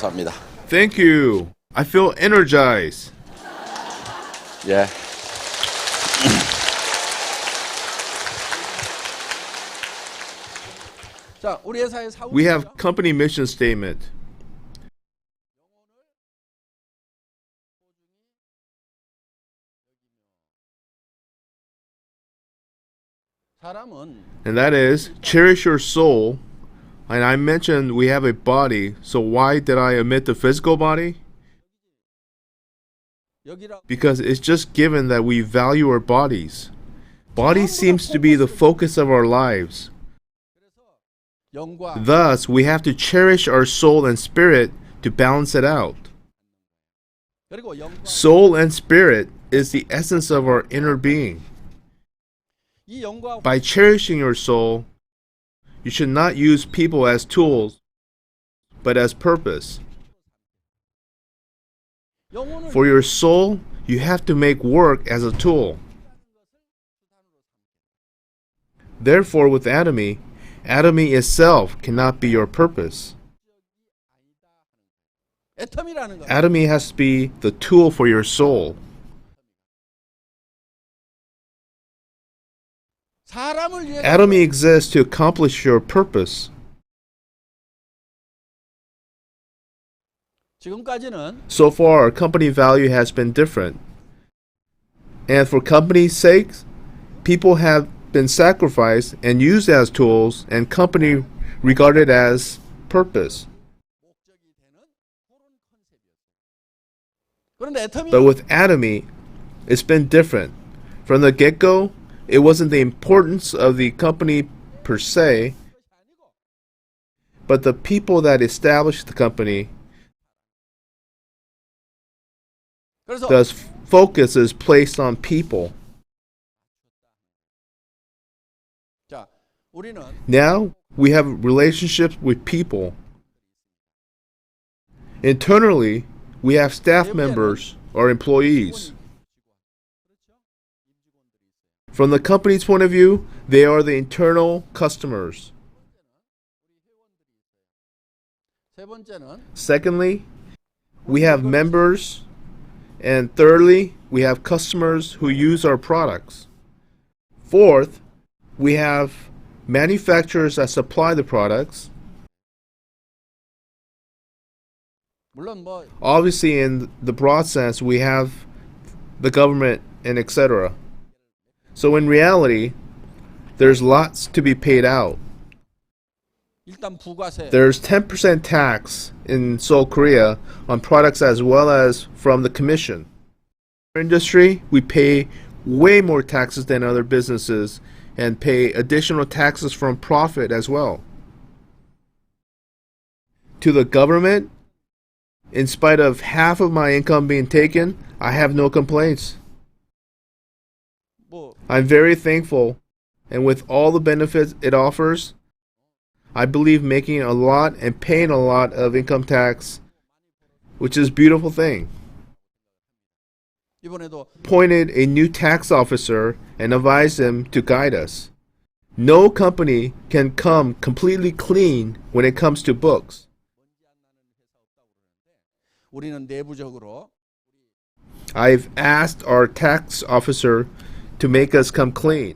감사합니다. Thank you. I feel energized. 예. We have company mission statement. And that is, cherish your soul. And I mentioned we have a body, so why did I omit the physical body? Because it's just given that we value our bodies. Body seems to be the focus of our lives. Thus, we have to cherish our soul and spirit to balance it out. Soul and spirit is the essence of our inner being. By cherishing your soul, you should not use people as tools, but as purpose. For your soul, you have to make work as a tool. Therefore, with Atomy, Atomy itself cannot be your purpose. Atomy has to be the tool for your soul. Atomy exists to accomplish your purpose. So far, our company value has been different. And for company's sake, people have been sacrificed and used as tools, and company regarded as purpose. But with Atomy, it's been different. From the get-go, it wasn't the importance of the company per se, but the people that established the company. Thus, focus is placed on people. Now, we have relationships with people. Internally, we have staff members or employees. From the company's point of view, they are the internal customers. Secondly, we have members. And thirdly, we have customers who use our products. Fourth, we have manufacturers that supply the products. Obviously, in the broad sense, we have the government and etc. So in reality, there's lots to be paid out. There's 10% tax in Seoul, Korea on products as well as from the commission. In our industry, we pay way more taxes than other businesses and pay additional taxes from profit as well. To the government, in spite of half of my income being taken, I have no complaints. I'm very thankful, and with all the benefits it offers, I believe making a lot and paying a lot of income tax, which is a beautiful thing. Appointed a new tax officer and advised him to guide us. No company can come completely clean when it comes to books. I've asked our tax officer to make us come clean.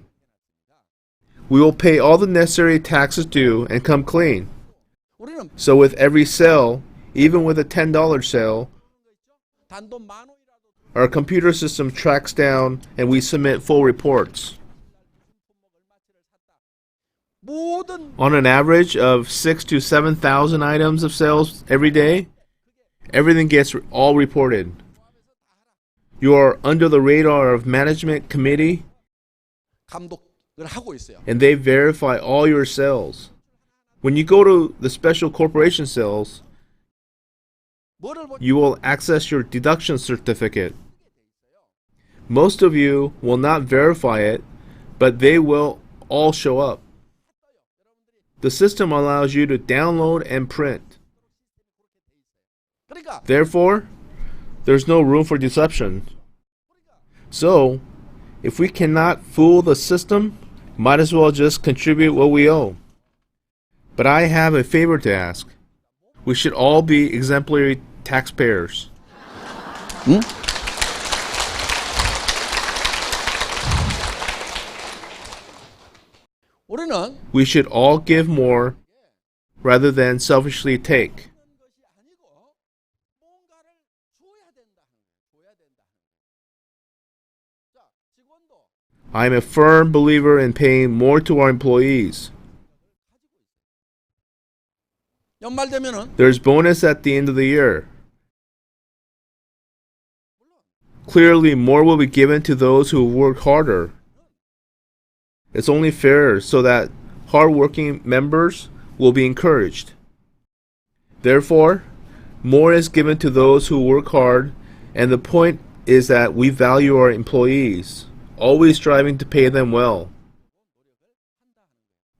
We will pay all the necessary taxes due and come clean. So with every sale, even with a $10 sale, our computer system tracks down and we submit full reports. On an average of 6,000 to 7,000 items of sales every day, everything gets all reported. You are under the radar of management committee, and they verify all your sales. When you go to the special corporation sales, you will access your deduction certificate. Most of you will not verify it, but they will all show up. The system allows you to download and print. Therefore, there's no room for deception. So, if we cannot fool the system, might as well just contribute what we owe. But I have a favor to ask. We should all be exemplary taxpayers. 응? 우리는 We should all give more rather than selfishly take. I'm a firm believer in paying more to our employees. 연말 되면은 There's bonus at the end of the year. Clearly, more will be given to those who work harder. It's only fair so that hardworking members will be encouraged. Therefore, more is given to those who work hard, and the point is that we value our employees, always striving to pay them well.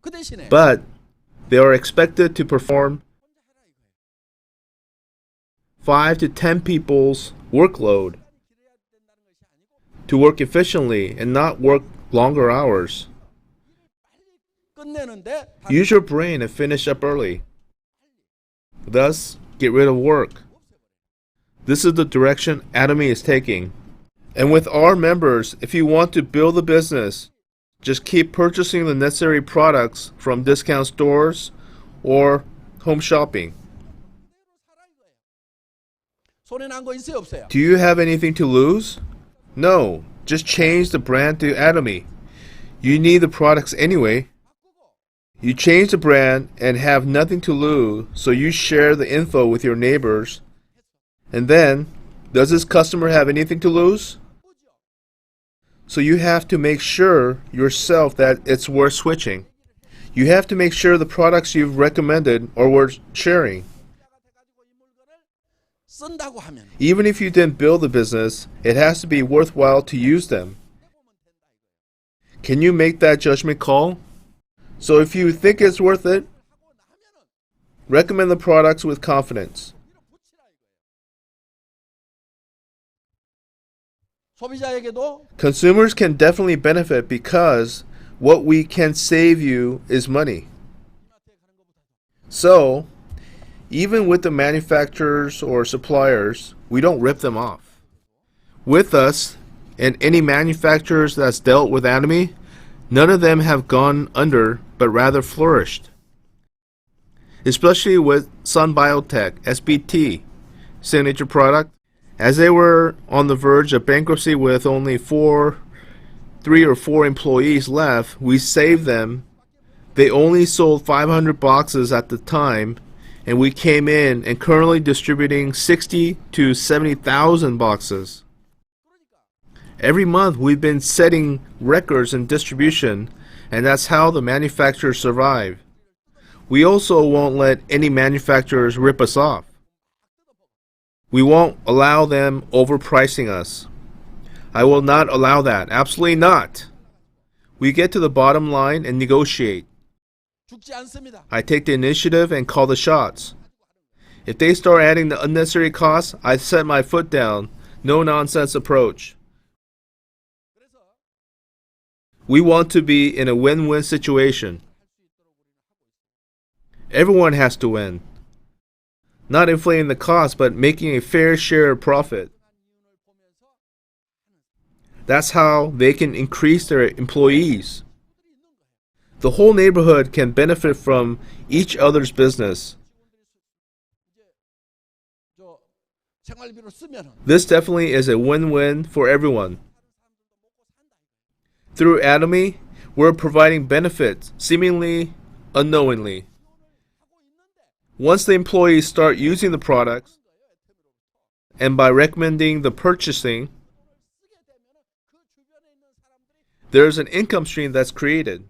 그 대신에 But they are expected to perform 5 to 10 people's workload, to work efficiently and not work longer hours. 끝내는데 Use your brain and finish up early. Thus, get rid of work. This is the direction Atomy is taking. And with our members, if you want to build a business, just keep purchasing the necessary products from discount stores or home shopping. 손해 난 거 있어요, 없어요? Do you have anything to lose? No, just change the brand to Atomy. You need the products anyway. You change the brand and have nothing to lose, so you share the info with your neighbors. And then, does this customer have anything to lose? So you have to make sure yourself that it's worth switching. You have to make sure the products you've recommended are worth sharing. 쓴다고 하면 Even if you didn't build the business, it has to be worthwhile to use them. Can you make that judgment call? So if you think it's worth it, recommend the products with confidence. 소비자에게도 Consumers can definitely benefit because what we can save you is money. So, even with the manufacturers or suppliers, we don't rip them off. With us, and any manufacturers that's dealt with Atomy, none of them have gone under, but rather flourished. Especially with Sun Biotech, SBT, signature product. As they were on the verge of bankruptcy with only 3 or 4 employees left, we saved them. They only sold 500 boxes at the time, and we came in and currently distributing 60 to 70,000 boxes. Every month we've been setting records in distribution, and that's how the manufacturers survive. We also won't let any manufacturers rip us off. We won't allow them overpricing us. I will not allow that. Absolutely not. We get to the bottom line and negotiate. 죽지 않습니다. I take the initiative and call the shots. If they start adding the unnecessary costs, I set my foot down. No nonsense approach. We want to be in a win-win situation. Everyone has to win. Not inflating the cost, but making a fair share of profit. That's how they can increase their employees. The whole neighborhood can benefit from each other's business. 저 생활비로 쓰면은 This definitely is a win-win for everyone. Through Atomy, we're providing benefits, seemingly unknowingly. Once the employees start using the products, and by recommending the purchasing, there's an income stream that's created.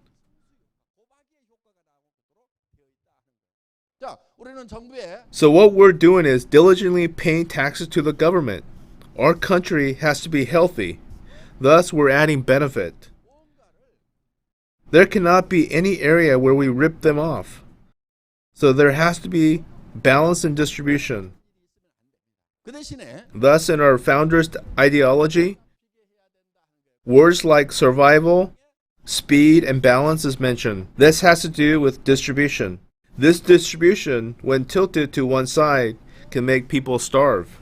자, 우리는 정부에 So what we're doing is diligently paying taxes to the government. Our country has to be healthy. Thus, we're adding benefit. There cannot be any area where we rip them off. So there has to be balance in distribution. 그 대신에 Thus, in our founders' ideology, words like survival, speed, and balance is mentioned. This has to do with distribution. This distribution, when tilted to one side, can make people starve.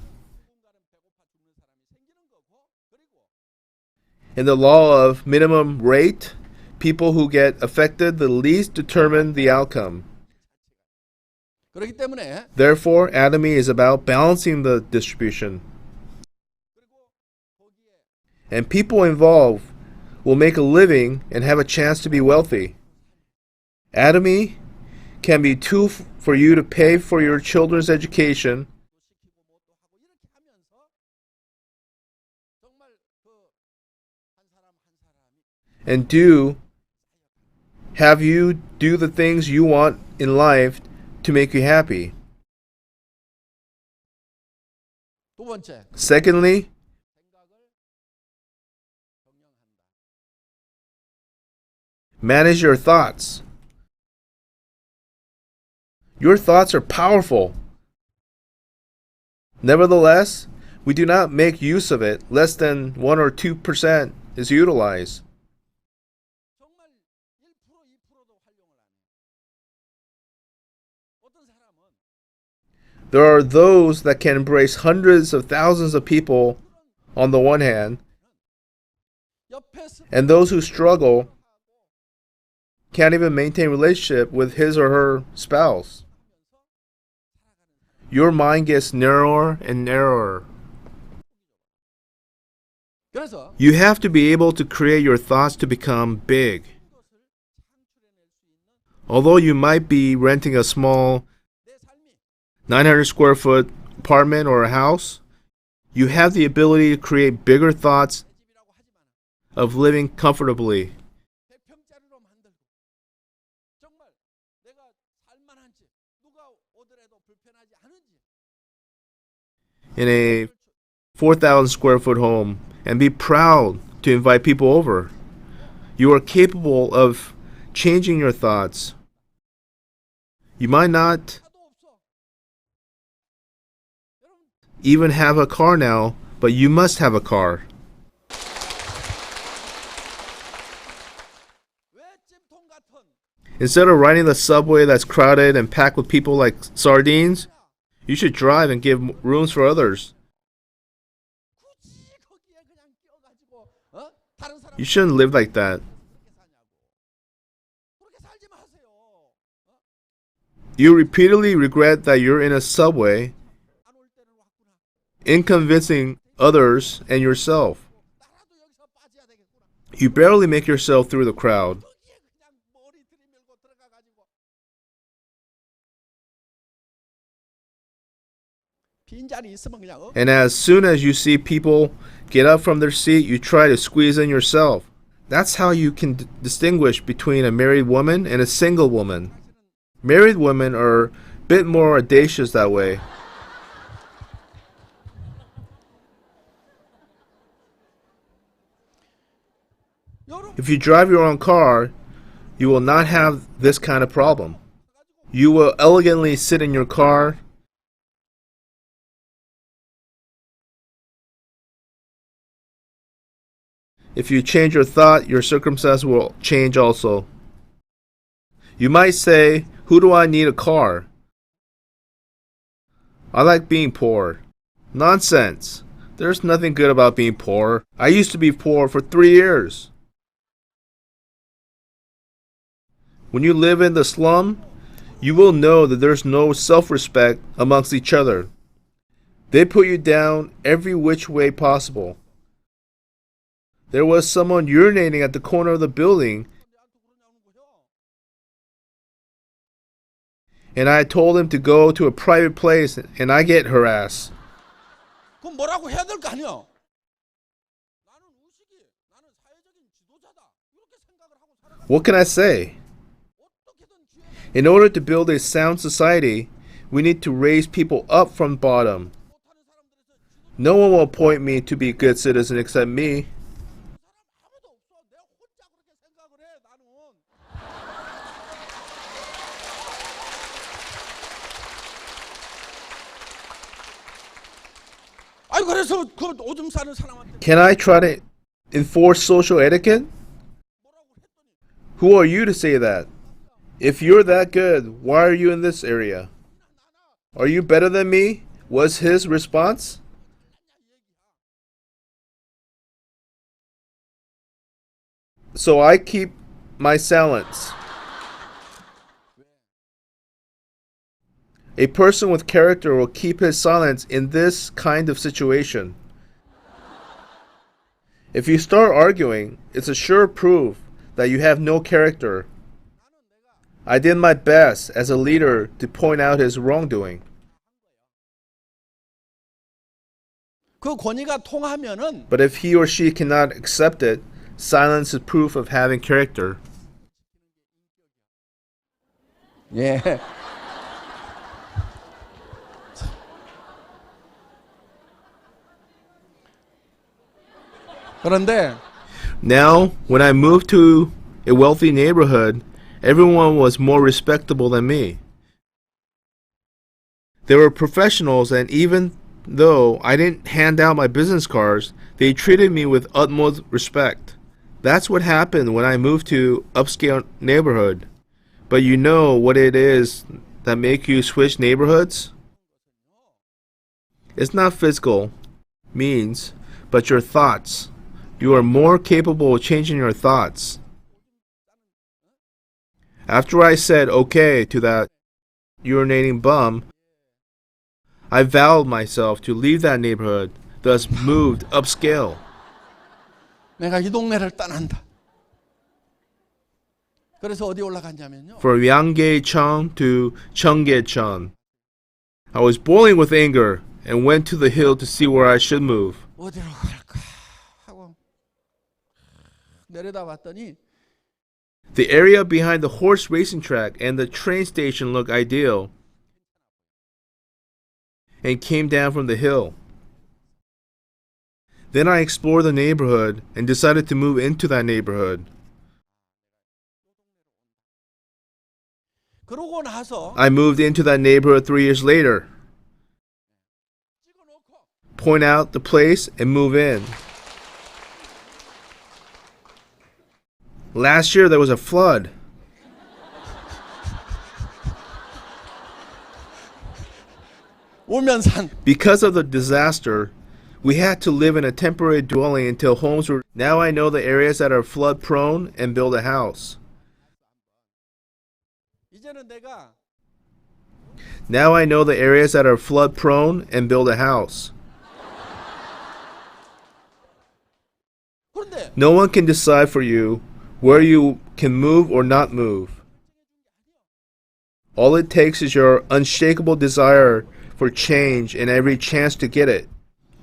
In the law of minimum rate, people who get affected the least determine the outcome. 그렇기 때문에 Therefore, Atomy is about balancing the distribution. And people involved will make a living and have a chance to be wealthy. Atomy can be a tool for you to pay for your children's education and have you do the things you want in life to make you happy. 두 번째, Secondly, manage your thoughts. Your thoughts are powerful. Nevertheless, we do not make use of it. Less than 1 or 2% is utilized. 정말 1%, 2%도 활용을 안 해. 어떤 사람은 There are those that can embrace hundreds of thousands of people on the one hand, 옆에서 and those who struggle can't even maintain relationship with his or her spouse. Your mind gets narrower and narrower. 그래서 You have to be able to create your thoughts to become big. Although you might be renting a small 내 삶이 900 square foot apartment or a house, you have the ability to create bigger thoughts 내 집이라고 하지만 of living comfortably. 100평짜리로 만들고 정말 내가 살만한지 누가 오더라도 불편하지 않은지 In a 4,000 square foot home and be proud to invite people over. You are capable of changing your thoughts. You might not 차도 없어. 여러분 even have a car now, but you must have a car. 왜 찜통 같은 Instead of riding the subway that's crowded and packed with people like sardines, you should drive and give rooms for others. 굳이 거기에 그냥 끼어가지고 다른 사람 You shouldn't live like that. 그렇게 사냐고. 그렇게 살지 마세요. You repeatedly regret that you're in a subway, 안 올 때는 왔구나. inconvincing others and yourself. 나라도 여기서 빠져야 되겠구나. You barely make yourself through the crowd. 거기에 그냥 머리 들이밀고 들어가가지고 빈자리 있으면 그냥 And as soon as you see people get up from their seat, you try to squeeze in yourself. That's how you can distinguish between a married woman and a single woman. Married women are a bit more audacious that way. 여러분 If you drive your own car, you will not have this kind of problem. You will elegantly sit in your car. If you change your thought, your circumstance will change also. You might say, who do I need a car? I like being poor. Nonsense. There's nothing good about being poor. I used to be poor for 3 years. When you live in the slum, you will know that there's no self-respect amongst each other. They put you down every which way possible. There was someone urinating at the corner of the building, 내한테 그러냐는 거죠. and I told him to go to a private place, and I get harassed. 그럼 뭐라고 해야 될 거 아니야? 나는 의식이 나는 사회적인 지도자다. 이렇게 생각을 하고 살아가. What can I say? 어떻게든 기회를 In order to build a sound society, we need to raise people up from bottom. 못하는 사람들에서 지도 No one will appoint me to be a good citizen except me. 사람 아무도 없어. 내가 혼자 그렇게 생각을 해. 나는. 아니 그래서 그 오줌 싸는 사람한테 Can I try to enforce social etiquette? 뭐라고 했더니 Who are you to say that? If you're that good, why are you in this area? Are you better than me? Was his response. So I keep my silence. A person with character will keep his silence in this kind of situation. If you start arguing, it's a sure proof that you have no character. I did my best as a leader to point out his wrongdoing. 그 권위가 통하면은 But if he or she cannot accept it, silence is proof of having character. 예. 그런데 Now, when I moved to a wealthy neighborhood, everyone was more respectable than me. They were professionals, and even though I didn't hand out my business cards, they treated me with utmost respect. That's what happened when I moved to upscale neighborhood. But you know what it is that make you switch neighborhoods? It's not physical means, but your thoughts. You are more capable of changing your thoughts. After I said okay to that urinating bum, I vowed myself to leave that neighborhood, thus moved upscale. 내가 이 동네를 떠난다. 그래서 어디 올라갔냐면요. From Yanggaecheng to Cheonggyecheon. I was boiling with anger and went to the hill to see where I should move. 어디로 갈까 하고 내려다봤더니 The area behind the horse racing track and the train station looked ideal, and came down from the hill. Then I explored the neighborhood and decided to move into that neighborhood. 그러고 나서 I moved into that neighborhood 3 years later. Point out the place and move in. Last year there was a flood. 오면산 Because of the disaster, we had to live in a temporary dwelling until homes were. Now I know the areas that are flood prone and build a house. 이제는 내가 Now I know the areas that are flood prone and build a house. 그런데 No one can decide for you where you can move or not move. All it takes is your unshakable desire for change and every chance to get it.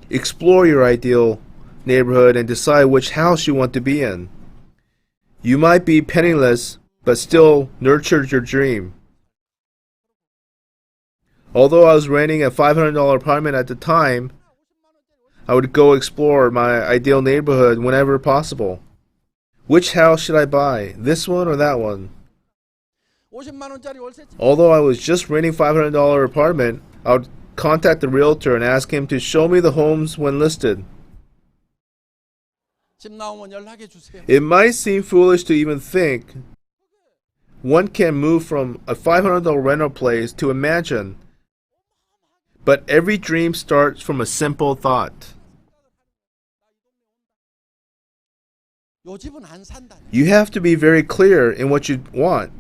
Explore your ideal neighborhood and decide which house you want to be in. You might be penniless, but still nurtured your dream. Although I was renting a $500 apartment at the time, I would go explore my ideal neighborhood whenever possible. Which house should I buy? This one or that one? 50만 원짜리 월세 Although I was just renting $500 apartment, I would contact the realtor and ask him to show me the homes when listed. 집 나오면 연락해 주세요. It might seem foolish to even think one can move from a $500 rental place to a mansion, but every dream starts from a simple thought. 요 집은 안 산다. You have to be very clear in what you want.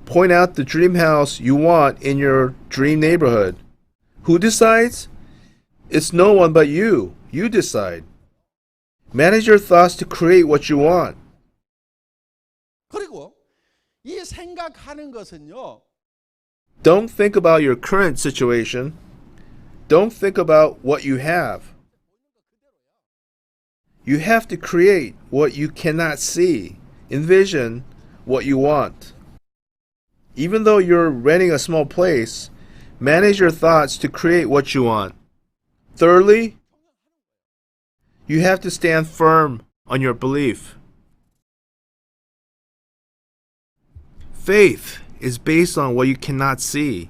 Point out the dream house you want in your dream neighborhood. Who decides? It's no one but you. You decide. Manage your thoughts to create what you want. 그리고 이 생각하는 것은요. Don't think about your current situation. Don't think about what you have. You have to create what you cannot see. Envision what you want. Even though you're renting a small place, manage your thoughts to create what you want. Thirdly, you have to stand firm on your belief. Faith is based on what you cannot see.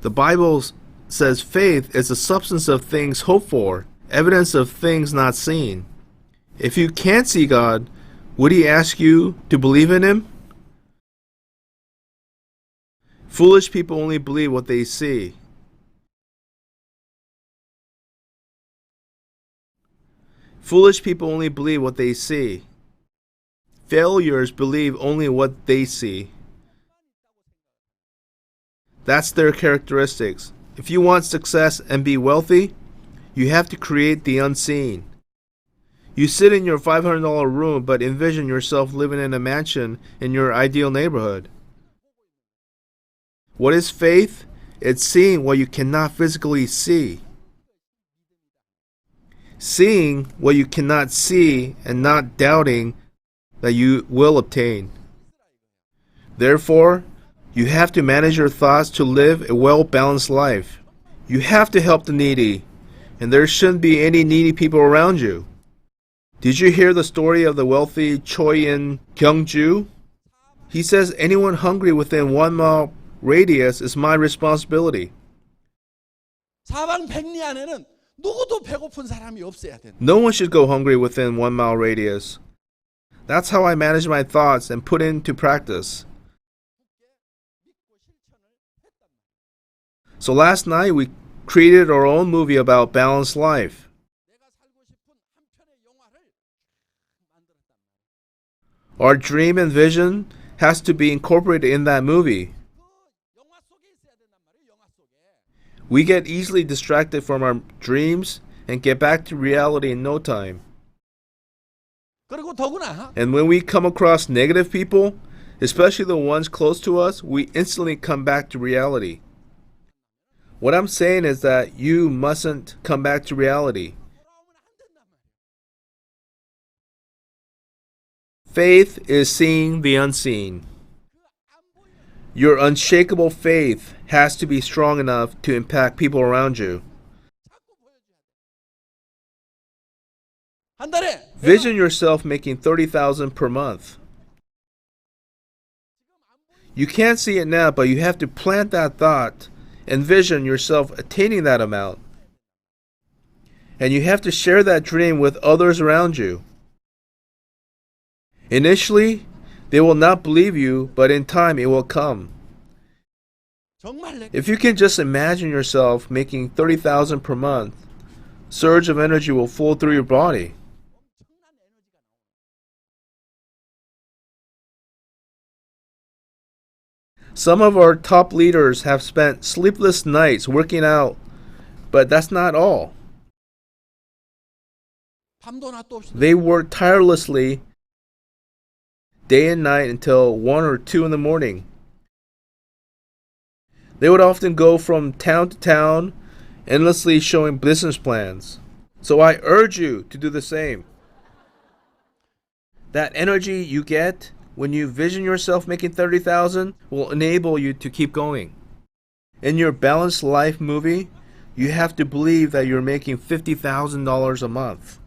The Bible says faith is the substance of things hoped for, evidence of things not seen. If you can't see God, would He ask you to believe in Him? Foolish people only believe what they see. Foolish people only believe what they see. Failures believe only what they see. That's their characteristics. If you want success and be wealthy, you have to create the unseen. You sit in your $500 room but envision yourself living in a mansion in your ideal neighborhood. What is faith? It's seeing what you cannot physically see. Seeing what you cannot see and not doubting that you will obtain. Therefore, you have to manage your thoughts to live a well-balanced life. You have to help the needy, and there shouldn't be any needy people around you. Did you hear the story of the wealthy Choi in Gyeongju? He says anyone hungry within 1 mile radius is my responsibility. 사방백리 안에는 누구도 배고픈 사람이 없어야 된다. No one should go hungry within 1 mile radius. That's how I manage my thoughts and put into practice. So last night we created our own movie about balanced life. Our dream and vision has to be incorporated in that movie. We get easily distracted from our dreams and get back to reality in no time. 그리고 더구나 And when we come across negative people, especially the ones close to us, we instantly come back to reality. What I'm saying is that you mustn't come back to reality. Faith is seeing the unseen. Your unshakable faith has to be strong enough to impact people around you. 한 달에 Vision yourself making $30,000 per month. You can't see it now, but you have to plant that thought and vision yourself attaining that amount. And you have to share that dream with others around you. Initially, they will not believe you, but in time it will come. 정말 If you can just imagine yourself making $30,000 per month, surge of energy will flow through your body. Some of our top leaders have spent sleepless nights working out, but that's not all. 밤도 낮도 없이 They work tirelessly day and night until 1 or 2 in the morning. They would often go from town to town, endlessly showing business plans. So I urge you to do the same. That energy you get when you vision yourself making $30,000 will enable you to keep going. In your balanced life movie, you have to believe that you're making $50,000 a month.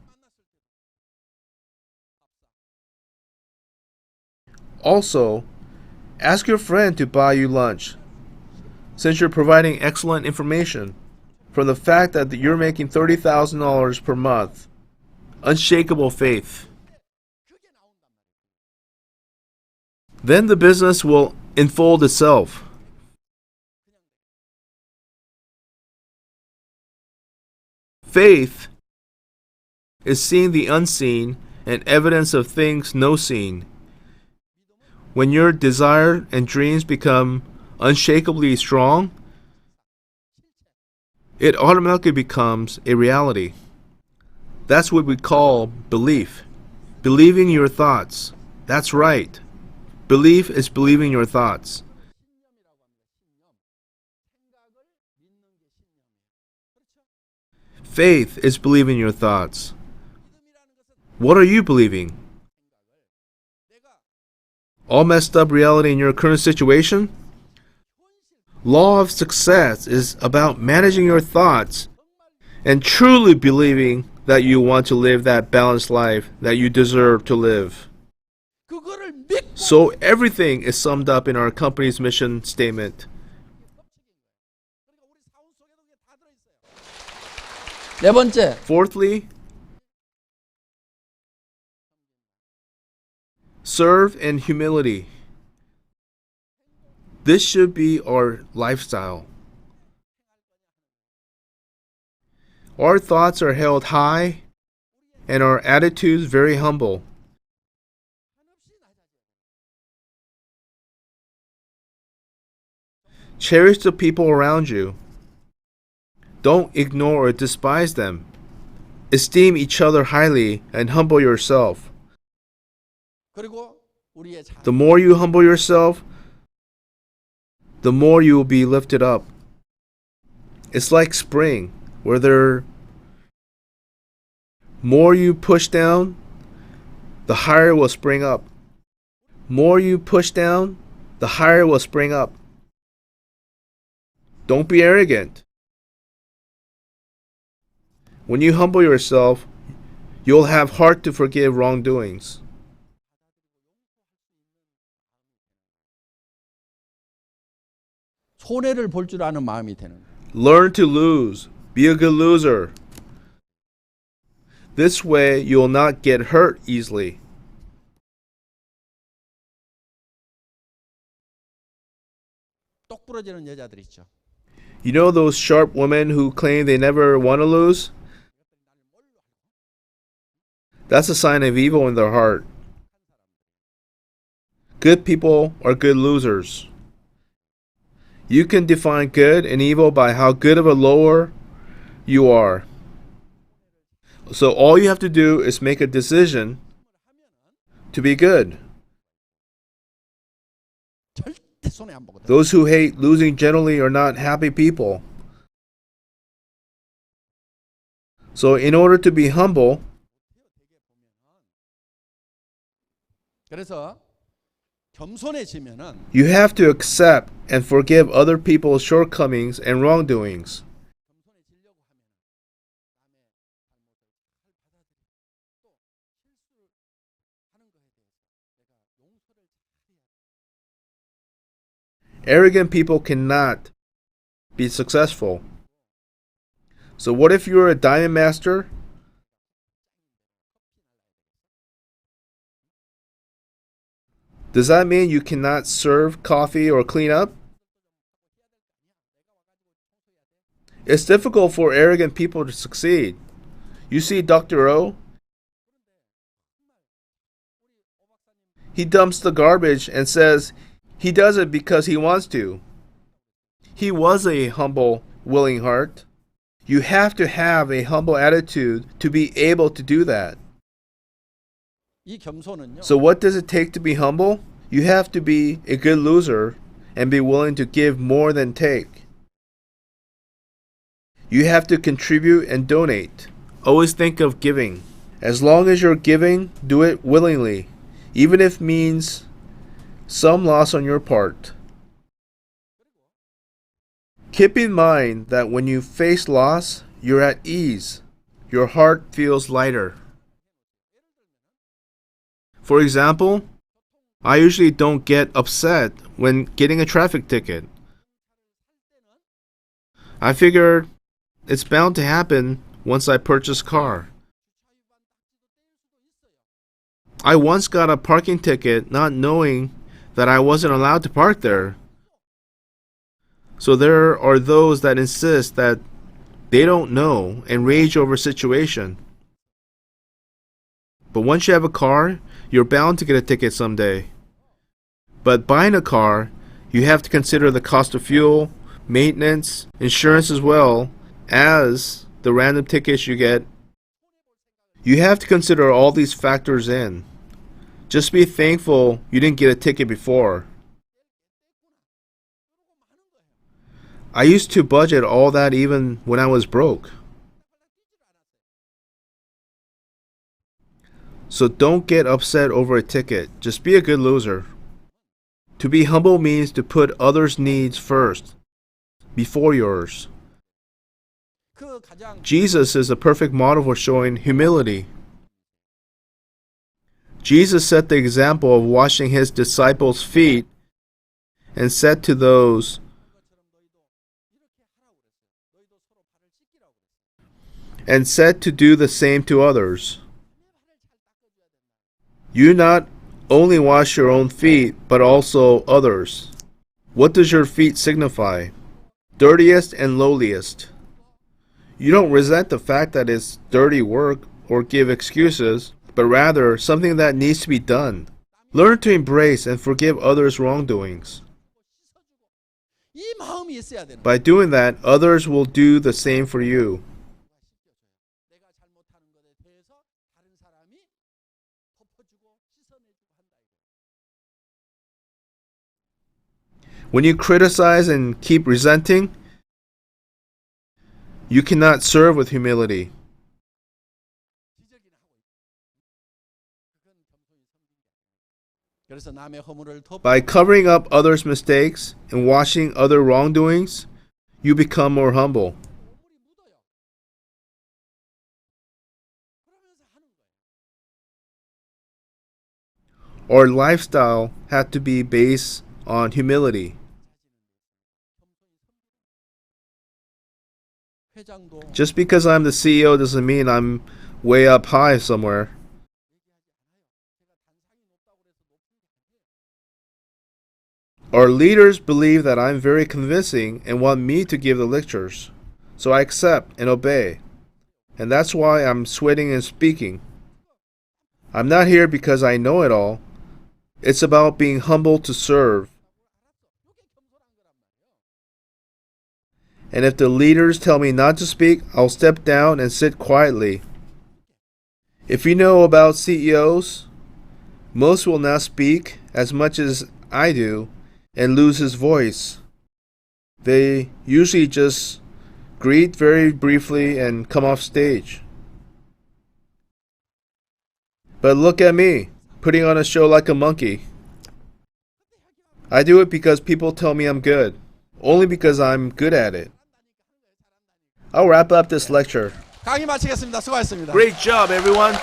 Also, ask your friend to buy you lunch, since you're providing excellent information. From the fact that you're making $30,000 per month, unshakable faith. Then the business will unfold itself. Faith is seeing the unseen and evidence of things no seen. When your desire and dreams become unshakably strong, it automatically becomes a reality. That's what we call belief. Believing your thoughts. That's right. Belief is believing your thoughts. Faith is believing your thoughts. What are you believing? All messed up reality in your current situation? Law of success is about managing your thoughts and truly believing that you want to live that balanced life that you deserve to live. 그거를 믿고 So everything is summed up in our company's mission statement. 네 번째, Fourthly, serve in humility. This should be our lifestyle. Our thoughts are held high and our attitudes very humble. Cherish the people around you. Don't ignore or despise them. Esteem each other highly and humble yourself. 그리고 우리의 자 The more you humble yourself, the more you will be lifted up. It's like spring, where the more you push down, the higher will spring up. More you push down, the higher will spring up. Don't be arrogant. When you humble yourself, you'll have heart to forgive wrongdoings. 손해를 볼 줄 아는 마음이 되는. Learn to lose. Be a good loser. This way, you'll not get hurt easily. 똑 부러지는 여자들 있죠. You know those sharp women who claim they never want to lose? That's a sign of evil in their heart. Good people are good losers. You can define good and evil by how good of a lower you are. So all you have to do is make a decision to be good. 절대 손해 안 보거든. Those who hate losing generally are not happy people. So in order to be humble, 그래서 겸손해지면은 you have to accept and forgive other people's shortcomings and wrongdoings. 겸손해지려고 하면 남의 잘못을 잘 받아들이고 또 실수를 하는 거에 대해서 내가 용서를 잘해야 돼. Arrogant people cannot be successful. So what if you're a diamond master? Does that mean you cannot serve coffee or clean up? It's difficult for arrogant people to succeed. You see Dr. O? He dumps the garbage and says he does it because he wants to. He was a humble, willing heart. You have to have a humble attitude to be able to do that. 이 겸손은요. So what does it take to be humble? You have to be a good loser and be willing to give more than take. You have to contribute and donate. Always think of giving. As long as you're giving, do it willingly, even if it means some loss on your part. Keep in mind that when you face loss, you're at ease. Your heart feels lighter. For example, I usually don't get upset when getting a traffic ticket. I figure it's bound to happen once I purchase a car. I once got a parking ticket not knowing that I wasn't allowed to park there. So there are those that insist that they don't know and rage over a situation. But once you have a car, you're bound to get a ticket someday. But buying a car, you have to consider the cost of fuel, maintenance, insurance as well as the random tickets you get. You have to consider all these factors in. Just be thankful you didn't get a ticket before. I used to budget all that even when I was broke. So don't get upset over a ticket. Just be a good loser. To be humble means to put others' needs first, before yours. 그 가장 Jesus is a perfect model for showing humility. Jesus set the example of washing his disciples' feet and said to those, and said to do the same to others. You not only wash your own feet, but also others. What does your feet signify? Dirtiest and lowliest. You don't resent the fact that it's dirty work or give excuses, but rather something that needs to be done. Learn to embrace and forgive others' wrongdoings. 이 마음이 있어야 되는 거예요. By doing that, others will do the same for you. 내가 잘못하는 것에 대해서 다른 사람이 덮어주고 씻어내주고 한다. When you criticize and keep resenting, you cannot serve with humility. 지적이나 하고 있다. 그건 겸손히 섬긴 게 아니에요. 그래서 남의 허물을 By covering up others' mistakes and washing other wrongdoings, you become more humble. 오물이 묻어요. 그러면서 하는 거예요. Our lifestyle had to be based on humility. 회장도 Just because I'm the CEO doesn't mean I'm way up high somewhere. Our leaders believe that I'm very convincing and want me to give the lectures. So I accept and obey. And that's why I'm sweating and speaking. I'm not here because I know it all. It's about being humble to serve. And if the leaders tell me not to speak, I'll step down and sit quietly. If you know about CEOs, most will not speak as much as I do and lose his voice. They usually just greet very briefly and come off stage. But look at me, putting on a show like a monkey. I do it because people tell me I'm good, only because I'm good at it. I'll wrap up this lecture. 강의 마치겠습니다. 수고하셨습니다. Great job, everyone.